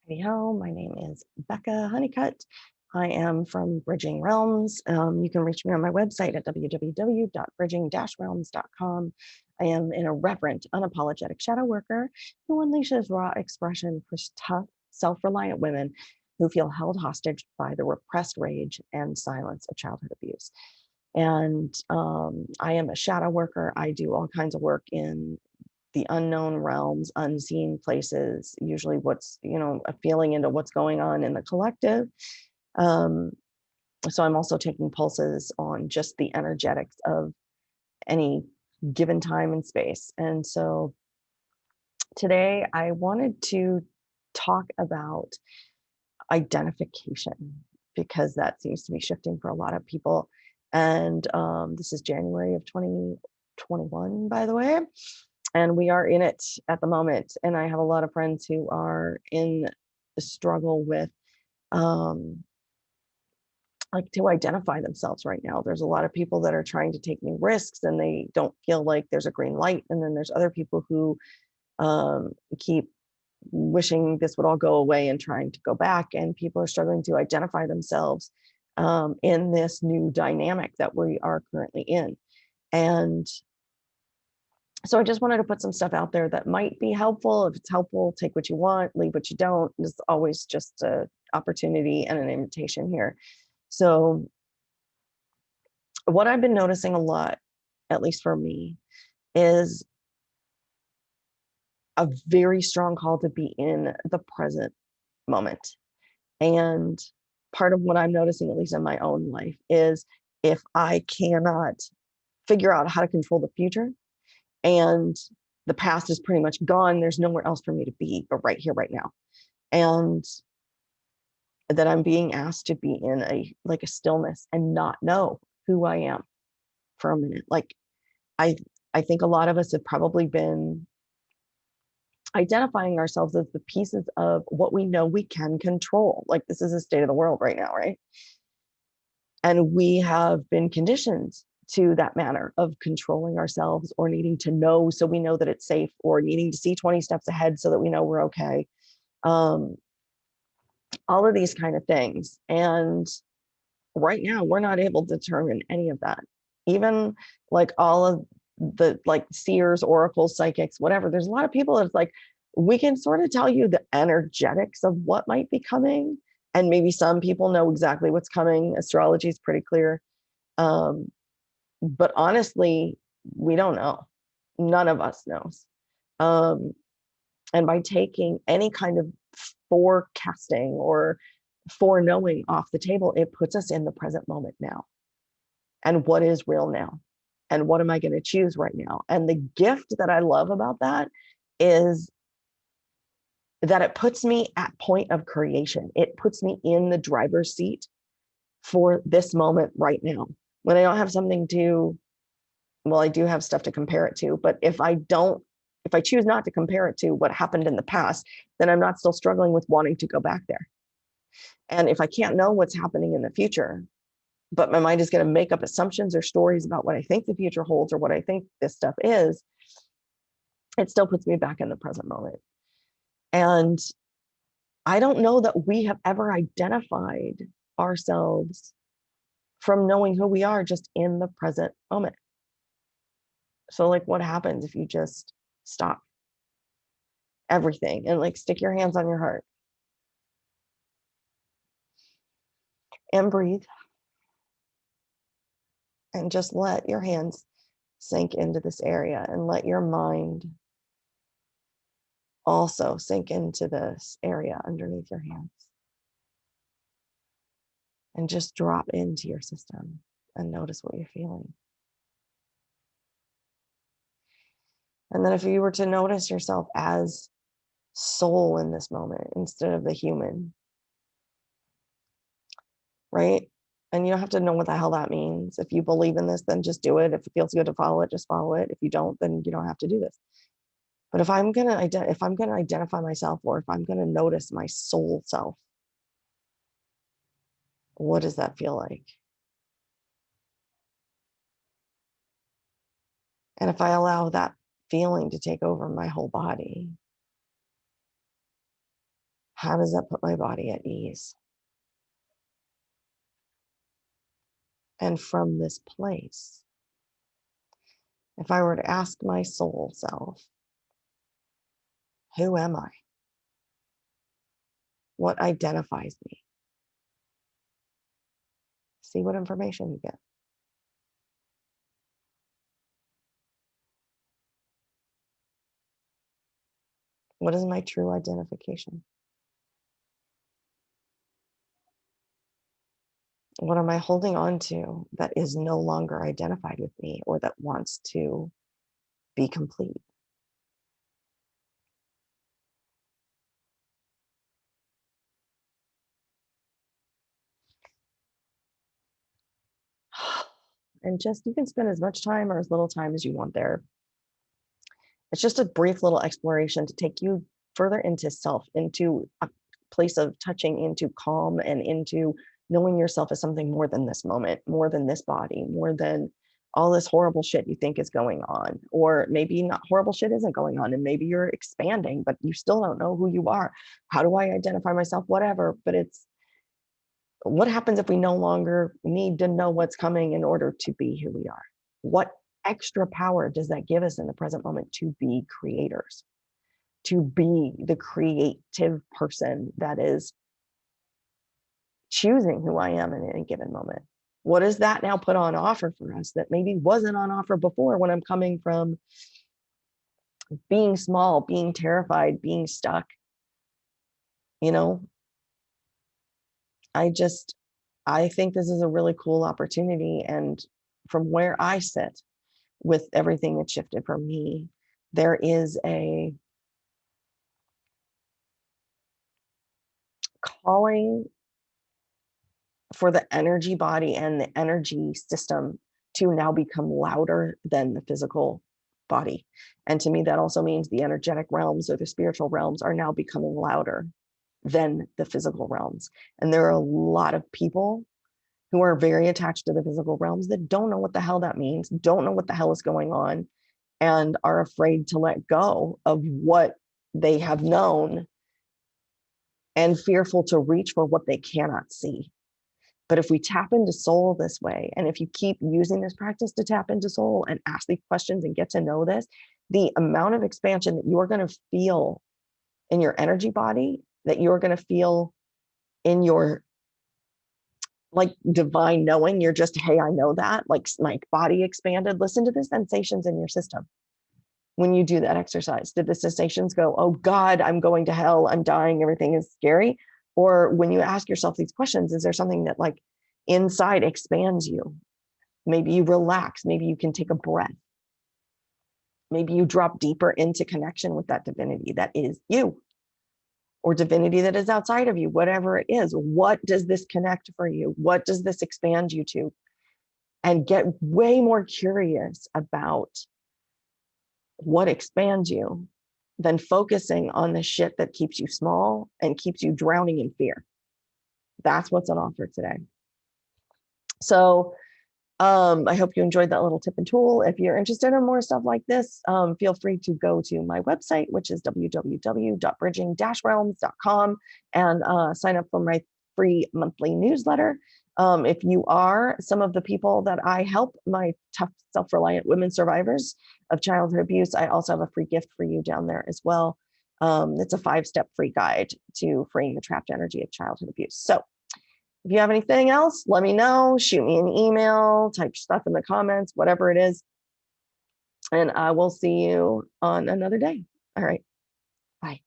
Anyhow, my name is Becca Honeycutt. I am from Bridging Realms. You can reach me on my website at www.bridging-realms.com. I am an irreverent, unapologetic shadow worker who unleashes raw expression for tough, self-reliant women who feel held hostage by the repressed rage and silence of childhood abuse. And I am a shadow worker. I do all kinds of work in the unknown realms, unseen places, usually a feeling into what's going on in the collective. Um, so I'm also taking pulses on just the energetics of any given time and space. And so today I wanted to talk about identification because that seems to be shifting for a lot of people. And this is January of 2021, by the way. And we are in it at the moment. And I have a lot of friends who are in the struggle with like to identify themselves right now. There's a lot of people that are trying to take new risks and they don't feel like there's a green light. And then there's other people who keep wishing this would all go away and trying to go back. And people are struggling to identify themselves in this new dynamic that we are currently in. And so I just wanted to put some stuff out there that might be helpful. If it's helpful, take what you want, leave what you don't. It's always just an opportunity and an invitation here. So what I've been noticing a lot, at least for me, is a very strong call to be in the present moment. And part of what I'm noticing, at least in my own life, is if I cannot figure out how to control the future, and the past is pretty much gone, there's nowhere else for me to be but right here, right now. And that I'm being asked to be in a stillness and not know who I am for a minute. Like I I think a lot of us have probably been identifying ourselves as the pieces of what we know we can control. Like this is the state of the world right now, right? And we have been conditioned to that manner of controlling ourselves or needing to know so we know that it's safe, or needing to see 20 steps ahead so that we know we're okay. Um, all of these kind of things. And right now, we're not able to determine any of that. Even like all of the like seers, oracles, psychics, whatever, there's a lot of people that's like, we can sort of tell you the energetics of what might be coming. And maybe some people know exactly what's coming. Astrology is pretty clear. Um, but honestly, we don't know. None of us knows. Um, and by taking any kind of forecasting or foreknowing off the table, it puts us in the present moment now. And what is real now? And what am I going to choose right now? And the gift that I love about that is that it puts me at point of creation. It puts me in the driver's seat for this moment right now. When I don't have something to, well, I do have stuff to compare it to, but if I choose not to compare it to what happened in the past, then I'm not still struggling with wanting to go back there. And if I can't know what's happening in the future, but my mind is going to make up assumptions or stories about what I think the future holds or what I think this stuff is, it still puts me back in the present moment. And I don't know that we have ever identified ourselves from knowing who we are just in the present moment. So, like, what happens if you just stop everything and like stick your hands on your heart and breathe and just let your hands sink into this area and let your mind also sink into this area underneath your hands and just drop into your system and notice what you're feeling. And then if you were to notice yourself as soul in this moment instead of the human, right? And you don't have to know what the hell that means. If you believe in this, then just do it. If it feels good to follow it, just follow it. If you don't, then you don't have to do this. But if I'm gonna identify myself, or if I'm gonna notice my soul self, what does that feel like? And if I allow that feeling to take over my whole body, How does that put my body at ease? And from this place, if I were to ask my soul self, who am I? What identifies me? See what information you get. What is my true identification? What am I holding on to that is no longer identified with me or that wants to be complete? And just, you can spend as much time or as little time as you want there. It's just a brief little exploration to take you further into self, into a place of touching into calm and into knowing yourself as something more than this moment, more than this body, more than all this horrible shit you think is going on. Or maybe not, horrible shit isn't going on, and maybe you're expanding, but you still don't know who you are. How do I identify myself? Whatever. But it's, what happens if we no longer need to know what's coming in order to be who we are? What extra power does that give us in the present moment to be creators, to be the creative person that is choosing who I am in any given moment? What does that now put on offer for us that maybe wasn't on offer before, when I'm coming from being small, being terrified, being stuck? You know, I think this is a really cool opportunity. And from where I sit, with everything that shifted for me, there is a calling for the energy body and the energy system to now become louder than the physical body. And to me, that also means the energetic realms or the spiritual realms are now becoming louder than the physical realms. And there are a lot of people who are very attached to the physical realms that don't know what the hell that means, don't know what the hell is going on, and are afraid to let go of what they have known and fearful to reach for what they cannot see. But if we tap into soul this way, and if you keep using this practice to tap into soul and ask these questions and get to know this, the amount of expansion that you're going to feel in your energy body, that you're going to feel in your like divine knowing, you're just, hey, I know that, like my body expanded. Listen to the sensations in your system when you do that exercise. Did the sensations go, oh God, I'm going to hell, I'm dying, everything is scary? Or when you ask yourself these questions, is there something that like inside expands you? Maybe you relax, maybe you can take a breath. Maybe you drop deeper into connection with that divinity that is you, or divinity that is outside of you, whatever it is. What does this connect for you? What does this expand you to? And get way more curious about what expands you than focusing on the shit that keeps you small and keeps you drowning in fear. That's what's on offer today. So I hope you enjoyed that little tip and tool. If you're interested in more stuff like this, feel free to go to my website, which is www.bridging-realms.com, and sign up for my free monthly newsletter. If you are some of the people that I help, my tough, self-reliant women survivors of childhood abuse, I also have a free gift for you down there as well. It's a 5-step free guide to freeing the trapped energy of childhood abuse. So if you have anything else, let me know. Shoot me an email, type stuff in the comments, whatever it is. And I will see you on another day. All right. Bye.